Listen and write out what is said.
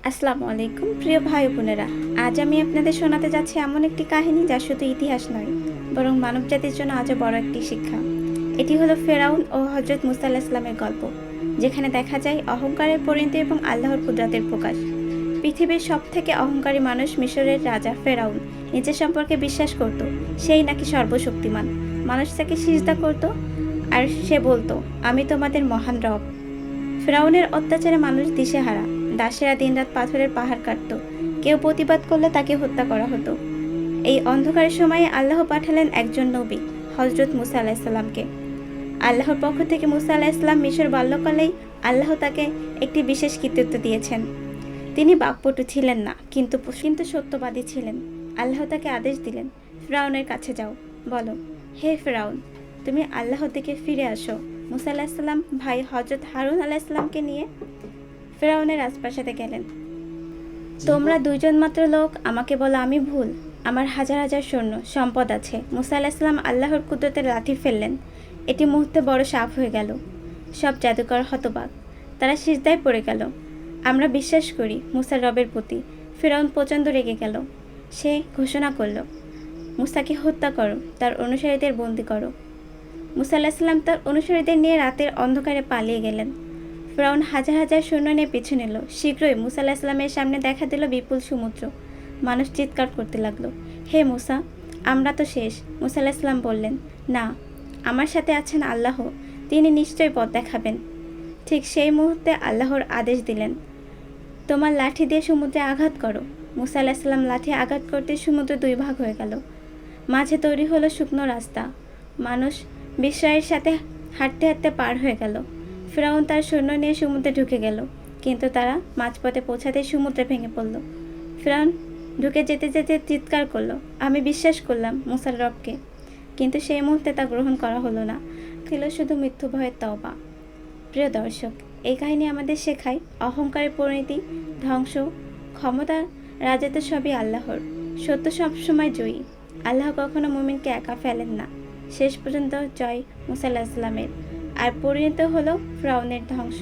আসসালামু আলাইকুম প্রিয় ভাই বোনেরা। আজ আমি আপনাদের শোনাতে যাচ্ছি এমন একটি কাহিনী যা শুধু ইতিহাস নয়, বরং মানবজাতির জন্য আজও বড় একটি শিক্ষা। এটি হলো ফেরাউন ও হজরত মুসা আলাইহিস সালামের গল্প, যেখানে দেখা যায় অহংকারের পরিণতি এবং আল্লাহর কুদরতের প্রকাশ। পৃথিবীর সবথেকে অহংকারী মানুষ মিশরের রাজা ফেরাউন নিজের সম্পর্কে বিশ্বাস করত সেই নাকি সর্বশক্তিমান। মানুষ তাকে সিজদা করত আর সে বলতো, আমি তোমাদের মহান রব। ফেরাউনের অত্যাচারে মানুষ দিশেহারা। দাসেরা দিনরাত পাথরের পাহাড় কাটত, কেউ প্রতিবাদ করলে তাকে হত্যা করা হতো। এই অন্ধকারের সময়ে আল্লাহ পাঠালেন একজন নবী, হজরত মুসা আলাইহিস সালামকে। আল্লাহর পক্ষ থেকে মুসা আলাইহিস সালাম মিশর বাল্যকালেই আল্লাহ তাকে একটি বিশেষ কৃতিত্ব দিয়েছেন। তিনি বাকপটু ছিলেন না, কিন্তু সত্যবাদী ছিলেন। আল্লাহ তাকে আদেশ দিলেন, ফেরাউনের কাছে যাও, বলো, হে ফেরাউন, তুমি আল্লাহর দিকে ফিরে আসো। মুসা আলাইহিস সালাম ভাই হজরত হারুন আলাইহিস সালামকে নিয়ে ফেরাউনের রাজপ্রাসাদে গেলেন। তোমরা দুইজন মাত্র লোক, আমাকে বলো আমি ভুল? আমার হাজার হাজার সৈন্য সম্পদ আছে। মুসা আলাইহিস সালাম আল্লাহর কুদরতের লাঠি ফেললেন। এটি মুহূর্তে বড় সাপ হয়ে গেল। সব জাদুকর হতবাক, তারা সিজদায় পড়ে গেল। আমরা বিশ্বাস করি মুসার রবের প্রতি। ফেরাউন প্রচণ্ড রেগে গেল। সে ঘোষণা করল, মুসাকে হত্যা করো, তার অনুসারীদের বন্দী করো। মুসা আলাইহিস সালাম তার অনুসারীদের নিয়ে রাতের অন্ধকারে পালিয়ে গেলেন। ফেরাউন হাজার হাজার সৈন্য নিয়ে পিছু নিল। শীঘ্রই মুসা আলাইহিস সালামের সামনে দেখা দিল বিপুল সমুদ্র। মানুষ চিৎকার করতে লাগলো, হে মুসা, আমরা তো শেষ। মুসা আলাইহিস সালাম বললেন, না, আমার সাথে আছেন আল্লাহ, তিনি নিশ্চয়ই পথ দেখাবেন। ঠিক সেই মুহূর্তে আল্লাহর আদেশ দিলেন, তোমার লাঠি দিয়ে সমুদ্রে আঘাত করো। মুসা আলাইহিস সালাম লাঠি আঘাত করতে সমুদ্র দুই ভাগ হয়ে গেল। মাঝে তৈরি হলো শুকনো রাস্তা। মানুষ বিস্ময়ের সাথে হাঁটতে হাঁটতে পার হয়ে গেল। ফেরাউন তার সৈন্য নিয়ে সমুদ্রে ঢুকে গেল, কিন্তু তারা মাঝপথে পৌঁছাতেই সমুদ্রে ভেঙে পড়ল। ফেরাউন ঢুকে যেতে যেতে চিৎকার করলো, আমি বিশ্বাস করলাম মুসার রবকে, কিন্তু সেই মুহূর্তে তা গ্রহণ করা হলো না। ছিল শুধু মৃত্যু ভয়ের তওবা। প্রিয় দর্শক, এই কাহিনী আমাদের শেখায় অহংকারের পরিণতি, ধ্বংস, ক্ষমতা, রাজত্ব সবই আল্লাহর। সত্য সবসময় জয়ী। আল্লাহ কখনো মুমিনকে একা ফেলেন না। শেষ পর্যন্ত জয় মুসা আলাইহিস সালামের, আর পরিণত হলো ফেরাউনের ধ্বংস।